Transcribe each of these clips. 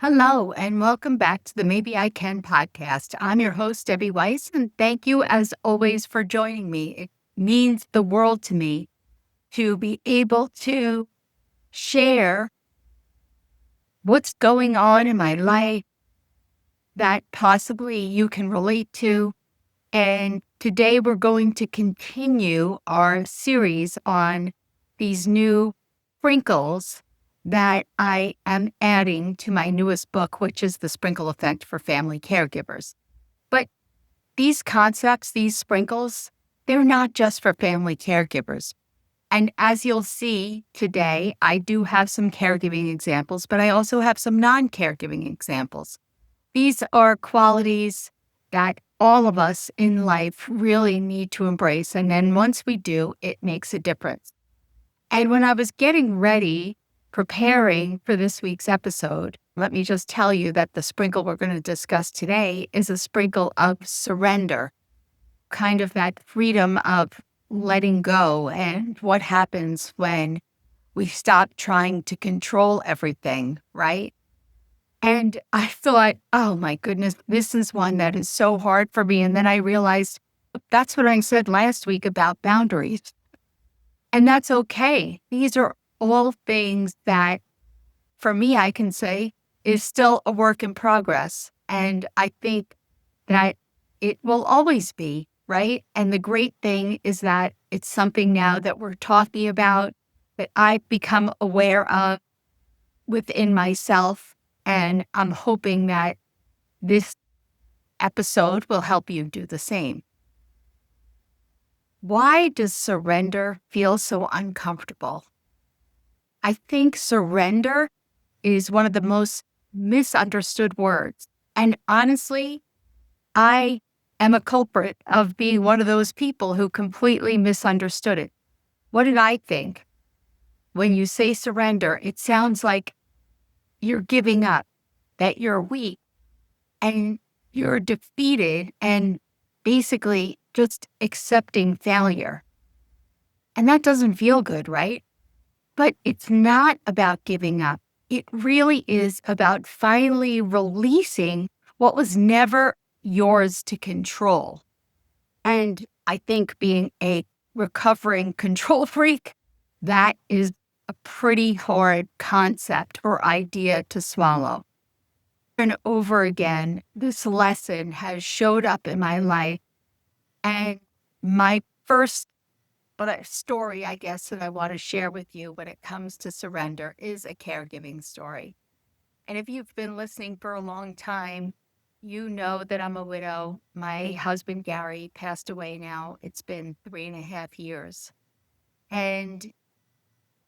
Hello, and welcome back to the Maybe I Can podcast. I'm your host, Debbie Weiss, and thank you as always for joining me. It means the world to me to be able to share what's going on in my life that possibly you can relate to. And today we're going to continue our series on these new sprinkles that I am adding to my newest book, which is The Sprinkle Effect for Family Caregivers. But these concepts, these sprinkles, they're not just for family caregivers. And as you'll see today, I do have some caregiving examples, but I also have some non-caregiving examples. These are qualities that all of us in life really need to embrace. And then once we do, it makes a difference. And when I was getting ready, preparing for this week's episode, let me just tell you that the sprinkle we're going to discuss today is a sprinkle of surrender, kind of that freedom of letting go and what happens when we stop trying to control everything, right? And I thought, oh my goodness, this is one that is so hard for me. And then I realized that's what I said last week about boundaries. And that's okay. These are all things that, for me, I can say is still a work in progress. And I think that it will always be, right? And the great thing is that it's something now that we're talking about, that I've become aware of within myself. And I'm hoping that this episode will help you do the same. Why does surrender feel so uncomfortable? I think surrender is one of the most misunderstood words. And honestly, I am a culprit of being one of those people who completely misunderstood it. What did I think? When you say surrender, it sounds like you're giving up, that you're weak, and you're defeated and basically just accepting failure. And that doesn't feel good, right? But it's not about giving up. It really is about finally releasing what was never yours to control. And I think being a recovering control freak, that is a pretty hard concept or idea to swallow. And over again, this lesson has showed up in my life. And my first story, I guess, that I want to share with you when it comes to surrender is a caregiving story. And if you've been listening for a long time, you know that I'm a widow. My husband, Gary, passed away now. It's been 3.5 years. And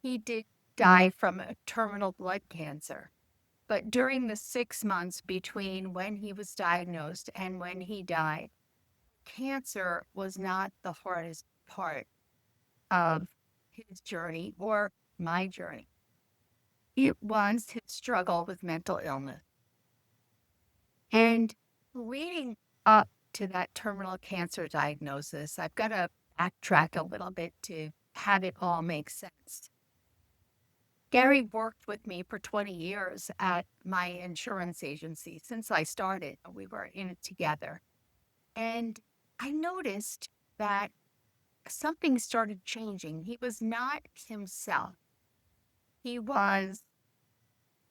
he did die from a terminal blood cancer. But during the 6 months between when he was diagnosed and when he died, cancer was not the hardest part of his journey or my journey. It was his struggle with mental illness. And leading up to that terminal cancer diagnosis, I've got to backtrack a little bit to have it all make sense. Gary worked with me for 20 years at my insurance agency. Since I started, we were in it together. And I noticed that something started changing. He was not himself. He was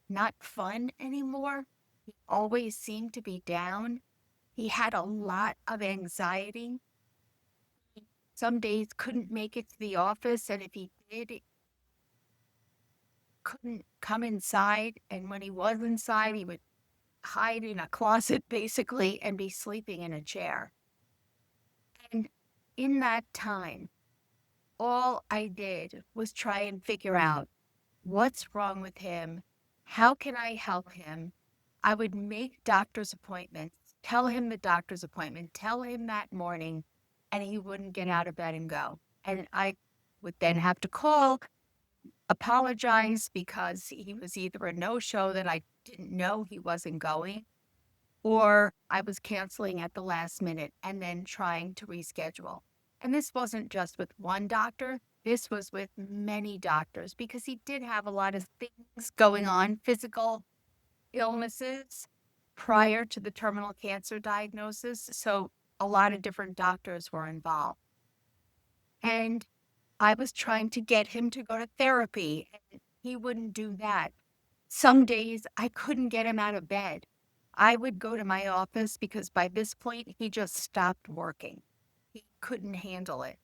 not fun anymore. He always seemed to be down. He had a lot of anxiety. He some days couldn't make it to the office, and if he did, he couldn't come inside. And when he was inside, he would hide in a closet basically and be sleeping in a chair. And in that time, all I did was try and figure out what's wrong with him. How can I help him? I would make doctor's appointments, tell him the doctor's appointment, tell him that morning, and he wouldn't get out of bed and go. And I would then have to call, apologize because he was either a no-show that I didn't know he wasn't going, or I was canceling at the last minute and then trying to reschedule. And this wasn't just with one doctor. This was with many doctors because he did have a lot of things going on, physical illnesses prior to the terminal cancer diagnosis. So a lot of different doctors were involved. And I was trying to get him to go to therapy, and he wouldn't do that. Some days I couldn't get him out of bed. I would go to my office because by this point he just stopped working. He couldn't handle it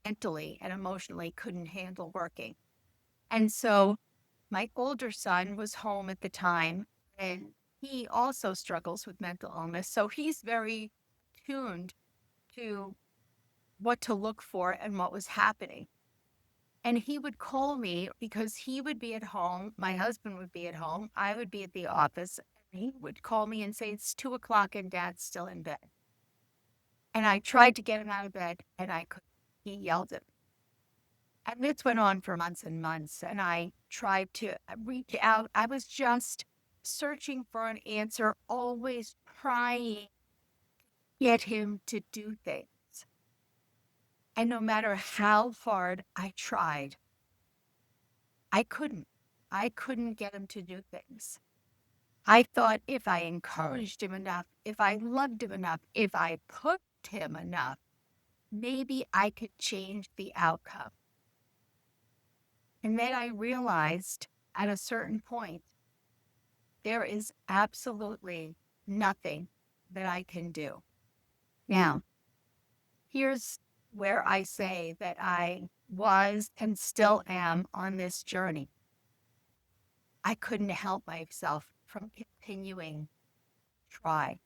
mentally and emotionally, couldn't handle working. And so my older son was home at the time, and he also struggles with mental illness. So he's very tuned to what to look for and what was happening. And he would call me because he would be at home. My husband would be at home. I would be at the office. And he would call me and say, "It's 2 o'clock and Dad's still in bed." And I tried to get him out of bed and I couldn't. He yelled at me. And this went on for months and months. And I tried to reach out. I was just searching for an answer, always trying to get him to do things. And no matter how hard I tried, I couldn't. I couldn't get him to do things. I thought if I encouraged him enough, if I loved him enough, if I pushed him enough, maybe I could change the outcome. And then I realized at a certain point, there is absolutely nothing that I can do. Now, here's where I say that I was and still am on this journey. I couldn't help myself from continuing to try.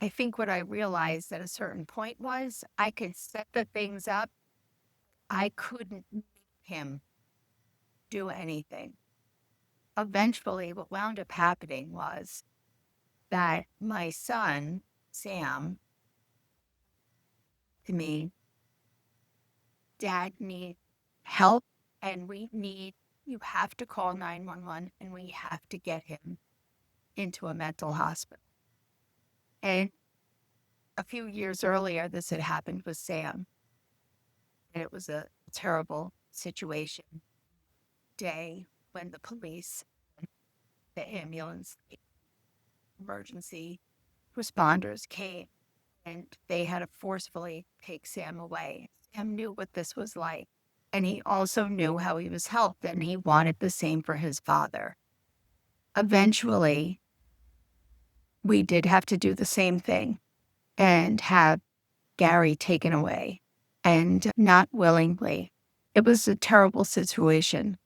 I think what I realized at a certain point was I could set the things up. I couldn't make him do anything. Eventually, what wound up happening was that my son, Sam, to me, "Dad needs help and you have to call 911 and we have to get him into a mental hospital." And a few years earlier, this had happened with Sam. And it was a terrible situation. Day when the police, the ambulance, the emergency responders came and they had to forcefully take Sam away. Sam knew what this was like. And he also knew how he was helped, and he wanted the same for his father. Eventually, we did have to do the same thing and have Gary taken away, and not willingly. It was a terrible situation.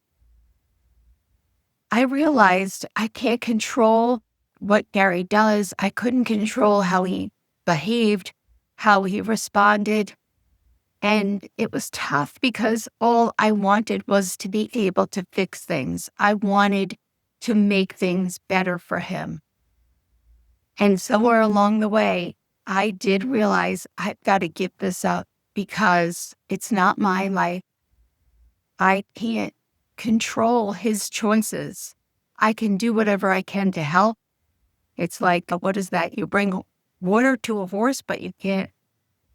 I realized I can't control what Gary does. I couldn't control how he behaved, how he responded. And it was tough because all I wanted was to be able to fix things. I wanted to make things better for him. And somewhere along the way, I did realize I've got to give this up because it's not my life. I can't control his choices. I can do whatever I can to help. It's like, what is that? You bring water to a horse, but you can't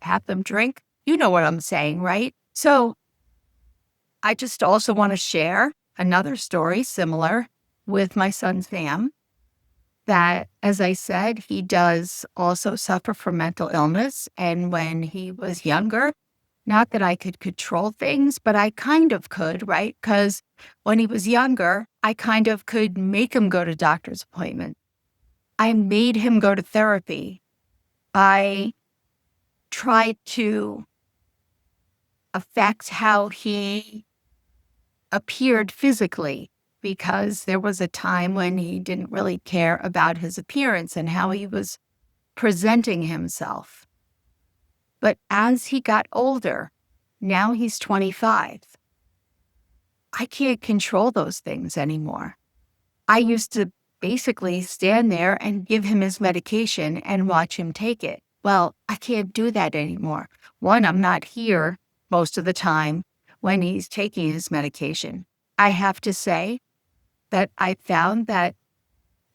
have them drink. You know what I'm saying, right? So I just also want to share another story similar with my son, Sam, that, as I said, he does also suffer from mental illness. And when he was younger, not that I could control things, but I kind of could, right? Because when he was younger, I kind of could make him go to doctor's appointments. I made him go to therapy. I tried to affect how he appeared physically, because there was a time when he didn't really care about his appearance and how he was presenting himself. But as he got older, now he's 25, I can't control those things anymore. I used to basically stand there and give him his medication and watch him take it. Well, I can't do that anymore. One, I'm not here most of the time when he's taking his medication. I have to say that I found that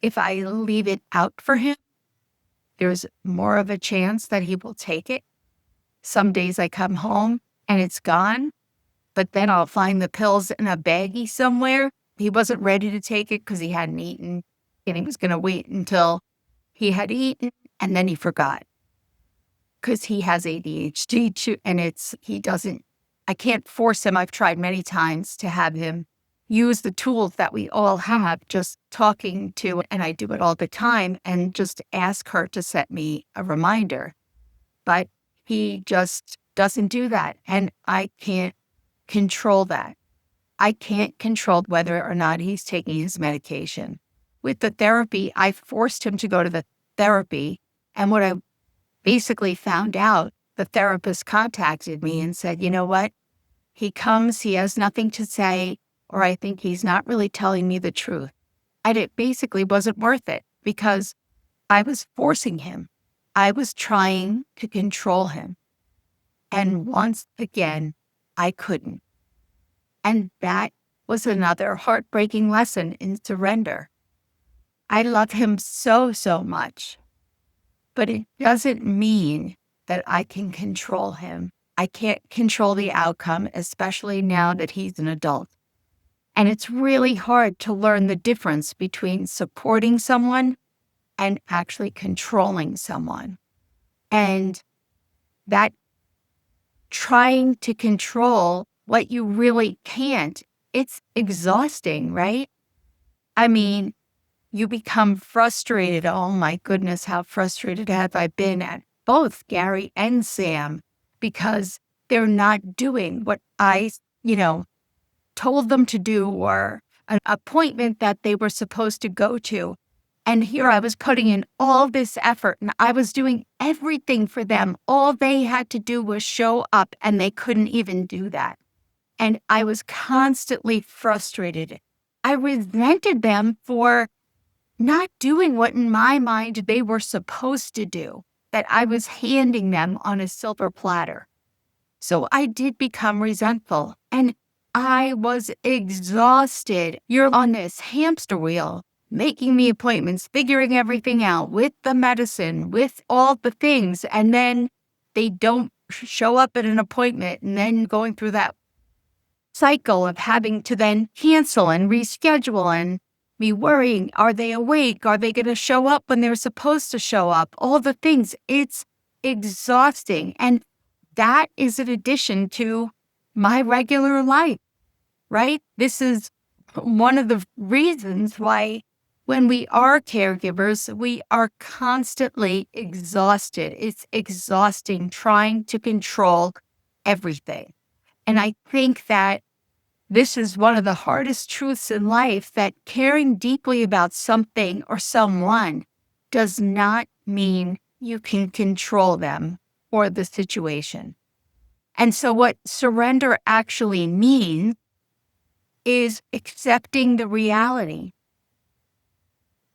if I leave it out for him, there's more of a chance that he will take it. Some days I come home and it's gone, but then I'll find the pills in a baggie somewhere. He wasn't ready to take it because he hadn't eaten. and he was going to wait until he had eaten, and then he forgot because he has ADHD too, and I can't force him. I've tried many times to have him use the tools that we all have, just talking to, and I do it all the time, and just ask her to set me a reminder. But he just doesn't do that, and I can't control that. I can't control whether or not he's taking his medication. With the therapy, I forced him to go to the therapy, and what I basically found out, the therapist contacted me and said, you know what? He comes, he has nothing to say, or I think he's not really telling me the truth. And it basically wasn't worth it because I was forcing him. I was trying to control him. And once again, I couldn't. And that was another heartbreaking lesson in surrender. I love him so, so much, but it doesn't mean that I can control him. I can't control the outcome, especially now that he's an adult. And it's really hard to learn the difference between supporting someone and actually controlling someone. And that trying to control what you really can't, it's exhausting, right? I mean, you become frustrated. Oh my goodness, how frustrated have I been at both Gary and Sam because they're not doing what I, told them to do or an appointment that they were supposed to go to. And here I was putting in all this effort and I was doing everything for them. All they had to do was show up and they couldn't even do that. And I was constantly frustrated. I resented them for not doing what in my mind they were supposed to do, that I was handing them on a silver platter. So I did become resentful and I was exhausted. You're on this hamster wheel, making me appointments, figuring everything out with the medicine, with all the things, and then they don't show up at an appointment and then going through that cycle of having to then cancel and reschedule and me worrying, are they awake? Are they going to show up when they're supposed to show up? All the things. It's exhausting. And that is an addition to my regular life, right? This is one of the reasons why when we are caregivers, we are constantly exhausted. It's exhausting trying to control everything. And I think that this is one of the hardest truths in life, that caring deeply about something or someone does not mean you can control them or the situation. And so what surrender actually means is accepting the reality.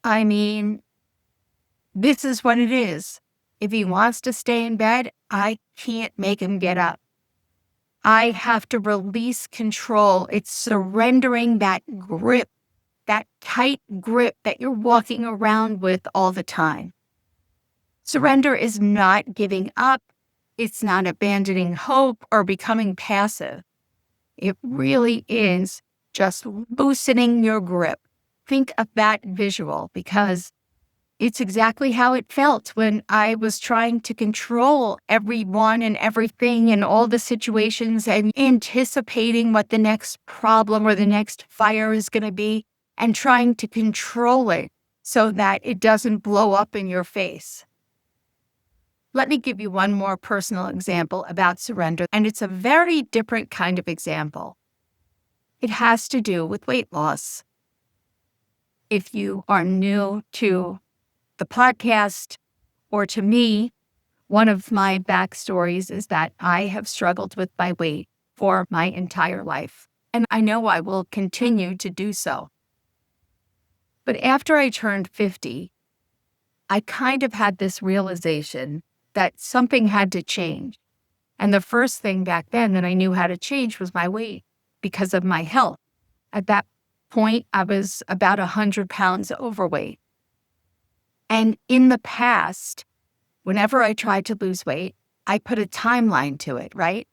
I mean, this is what it is. If he wants to stay in bed, I can't make him get up. I have to release control. It's surrendering that grip, that tight grip that you're walking around with all the time. Surrender is not giving up. It's not abandoning hope or becoming passive. It really is just loosening your grip. Think of that visual because it's exactly how it felt when I was trying to control everyone and everything and all the situations and anticipating what the next problem or the next fire is going to be and trying to control it so that it doesn't blow up in your face. Let me give you one more personal example about surrender, and it's a very different kind of example. It has to do with weight loss. If you are new to the podcast or to me, one of my backstories is that I have struggled with my weight for my entire life, and I know I will continue to do so. But after I turned 50, I kind of had this realization that something had to change. And the first thing back then that I knew how to change was my weight because of my health. At that point, I was about 100 pounds overweight. And in the past, whenever I tried to lose weight, I put a timeline to it, right?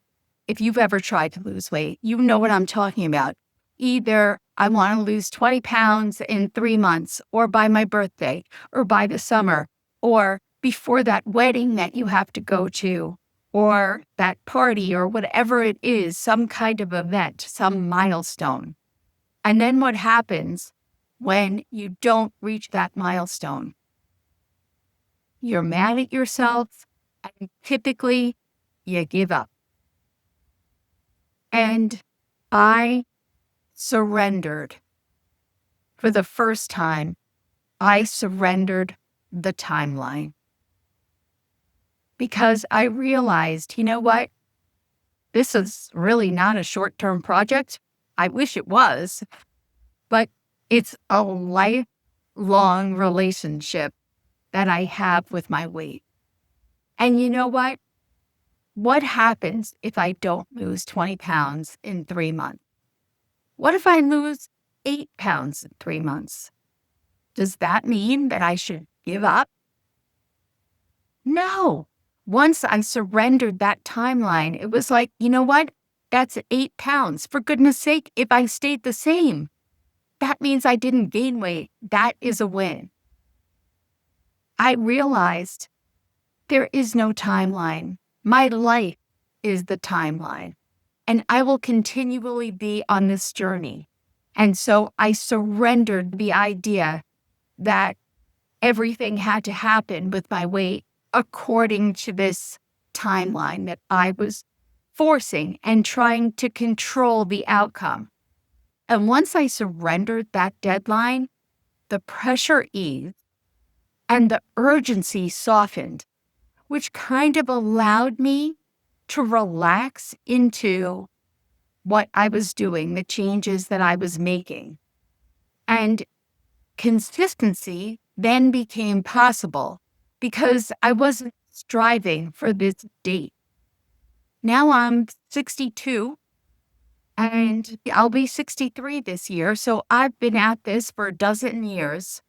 If you've ever tried to lose weight, you know what I'm talking about. Either I want to lose 20 pounds in 3 months, or by my birthday, or by the summer, or before that wedding that you have to go to, or that party, or whatever it is, some kind of event, some milestone. And then what happens when you don't reach that milestone? You're mad at yourself, and typically you give up. And I surrendered. For the first time, I surrendered the timeline. Because I realized, you know what? This is really not a short-term project. I wish it was, but it's a lifelong relationship that I have with my weight. And you know what? What happens if I don't lose 20 pounds in 3 months? What if I lose 8 pounds in 3 months? Does that mean that I should give up? No. Once I surrendered that timeline, it was like, you know what? That's 8 pounds. For goodness sake, if I stayed the same, that means I didn't gain weight. That is a win. I realized there is no timeline. My life is the timeline, and I will continually be on this journey. And so I surrendered the idea that everything had to happen with my weight according to this timeline that I was forcing and trying to control the outcome. And once I surrendered that deadline, the pressure eased and the urgency softened, which kind of allowed me to relax into what I was doing, the changes that I was making. And consistency then became possible because I wasn't striving for this date. Now I'm 62 and I'll be 63 this year. So I've been at this for a dozen years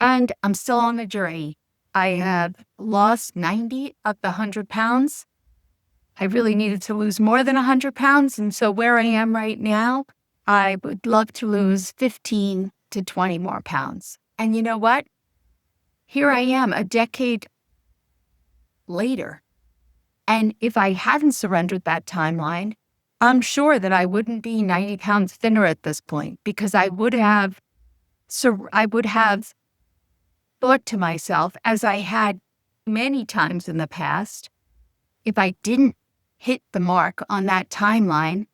and I'm still on the journey. I have lost 90 of the 100 pounds. I really needed to lose more than 100 pounds. And so where I am right now, I would love to lose 15 to 20 more pounds. And you know what? Here I am a decade later. And if I hadn't surrendered that timeline, I'm sure that I wouldn't be 90 pounds thinner at this point because I would have thought to myself, as I had many times in the past, if I didn't hit the mark on that timeline,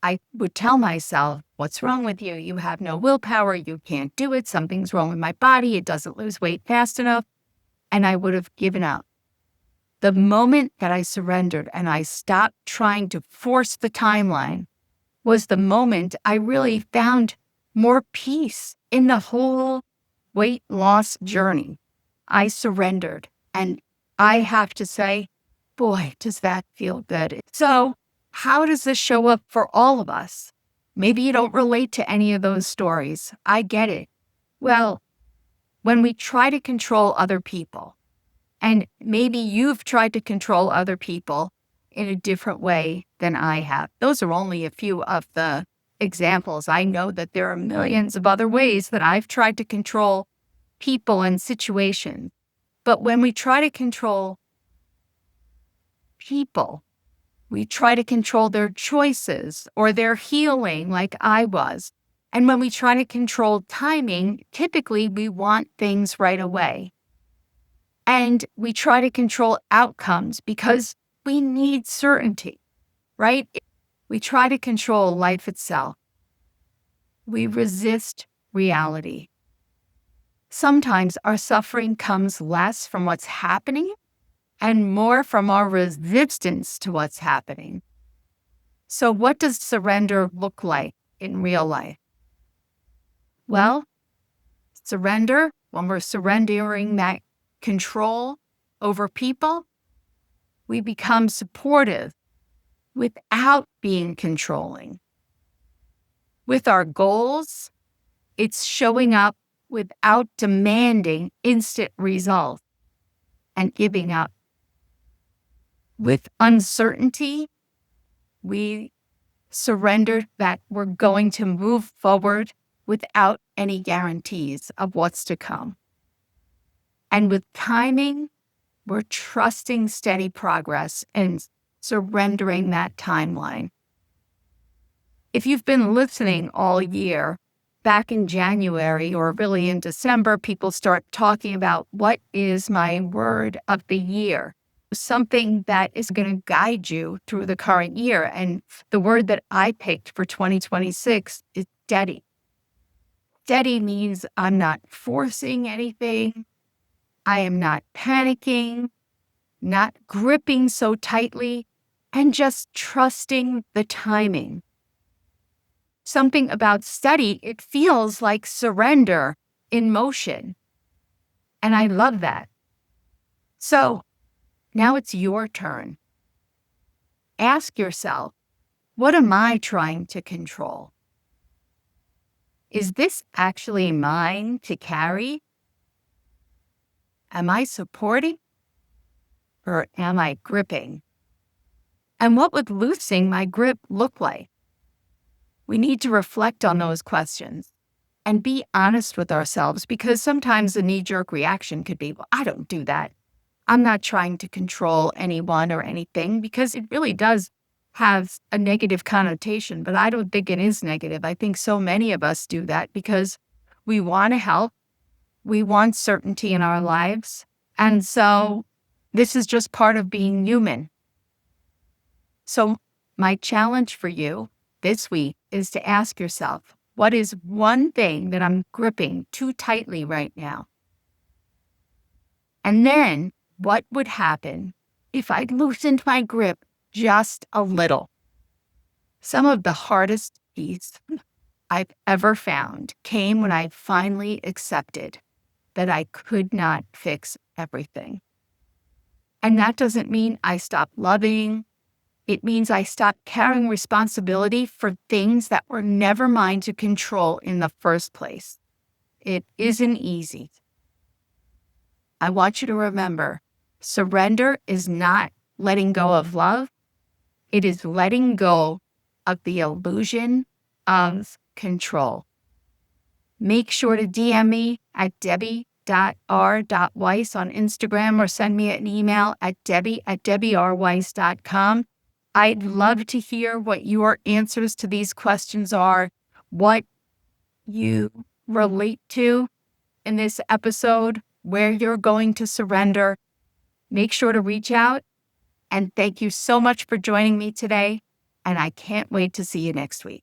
I would tell myself, what's wrong with you? You have no willpower. You can't do it. Something's wrong with my body. It doesn't lose weight fast enough. And I would have given up. The moment that I surrendered and I stopped trying to force the timeline was the moment I really found more peace in the whole weight loss journey. I surrendered. And I have to say, boy, does that feel good. So how does this show up for all of us? Maybe you don't relate to any of those stories. I get it. Well, when we try to control other people, and maybe you've tried to control other people in a different way than I have. Those are only a few of the examples. I know that there are millions of other ways that I've tried to control people and situations. But when we try to control people, we try to control their choices or their healing like I was. And when we try to control timing, typically we want things right away. And we try to control outcomes because we need certainty, right? We try to control life itself. We resist reality. Sometimes our suffering comes less from what's happening and more from our resistance to what's happening. So what does surrender look like in real life? Well, surrender, when we're surrendering that control over people, we become supportive without being controlling. With our goals, it's showing up without demanding instant results and giving up. With uncertainty, we surrender that we're going to move forward without any guarantees of what's to come. And with timing, we're trusting steady progress and surrendering that timeline. If you've been listening all year, back in January or really in December, people start talking about what is my word of the year, something that is going to guide you through the current year. And the word that I picked for 2026 is steady. Steady means I'm not forcing anything. I am not panicking, not gripping so tightly, and just trusting the timing. Something about steady, it feels like surrender in motion. And I love that. So now it's your turn. Ask yourself, what am I trying to control? Is this actually mine to carry? Am I supporting or am I gripping? And what would loosening my grip look like? We need to reflect on those questions and be honest with ourselves, because sometimes the knee-jerk reaction could be, well, I don't do that. I'm not trying to control anyone or anything, because it really does have a negative connotation, but I don't think it is negative. I think so many of us do that because we want to help. We want certainty in our lives. And so this is just part of being human. So my challenge for you this week is to ask yourself, what is one thing that I'm gripping too tightly right now? And then what would happen if I loosened my grip just a little? Some of the hardest peace I've ever found came when I finally accepted that I could not fix everything. And that doesn't mean I stopped loving. It means I stopped carrying responsibility for things that were never mine to control in the first place. It isn't easy. I want you to remember, surrender is not letting go of love. It is letting go of the illusion of control. Make sure to DM me at debbie.r.weiss on Instagram, or send me an email at debbie@debbierweiss.com. I'd love to hear what your answers to these questions are, what you relate to in this episode, where you're going to surrender. Make sure to reach out. And thank you so much for joining me today. And I can't wait to see you next week.